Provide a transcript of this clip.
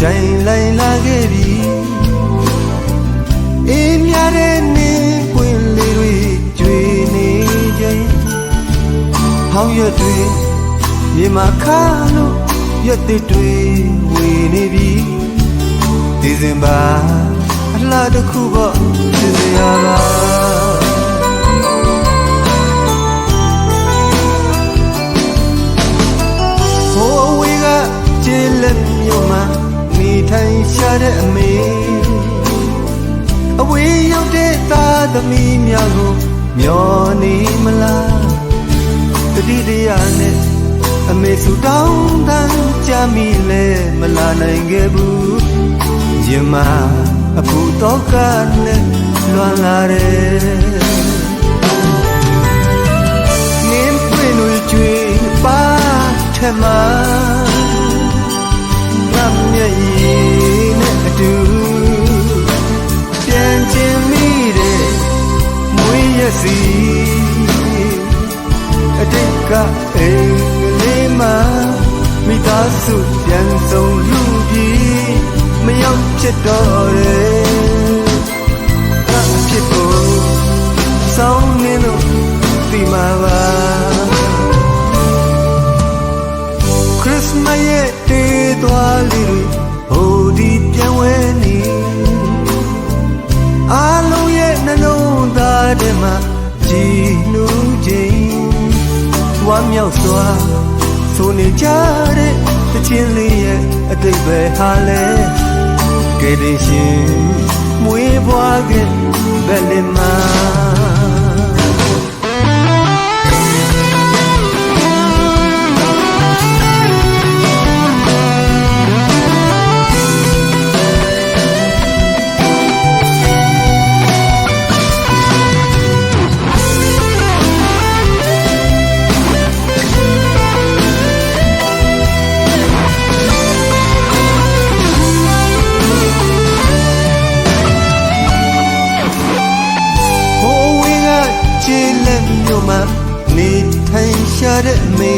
တိုင်လိုက်လာခဲ့ပြီအေးမြတဲ့နေပွင့်လေးတွေကျွေနေချိန်ဟောင်းရွက်တွေမြေမှာခါလို့ရွက်တွေဝေနေပြီဒီဇင်ဘာအလှတစ်ခုပေါ့ဒီစရာပါဟိုးဝေးကကျေးလက်မြို့မှာနေထိုင်ရှာတဲ့အမေအဝေးရောက်တဲ့သားသမီးများကိုမျောနေမလားတတိတရားနဲ့အမေစုတောင်းတန်းကြမိလဲမလာနိုင်ခဲ့ဘူးရင်မအပူတော့ကနဲ့လွန်လာတယ်နင်းပွင့်လို့ကြွေပါထမငါမျက်ရည်နဲ့အတူပြန်ချင်မိတဲ့မွေးရစီအတိတ်ကအိမ်လေးမှာမိသားစုပြန်ဆုံးလူပြီးမရောက်ဖြစ်တော့တယ်အဖြစ်ကိုစောင်းနေလို့ဒီမှာပါခရစ်စမတ်ရဲ့တေးသွားလေးတွေဟိုဒီပြန်ဝဲနေအားလုံးရဲ့နှလုံးသားထဲမှာကြည်နူးခြင်းဝမ်းမြောက်စွာဆိုနေကြတဲ့တခြင်းလေးရဲ့အတိတ်ပဲဟာလဲကဲတင်ရှင်မွေးဖွားခဲ့ဘယ်လင်မှာကျေးလက်မြို့မှာနေထိုင်ရှာတဲ့အမေ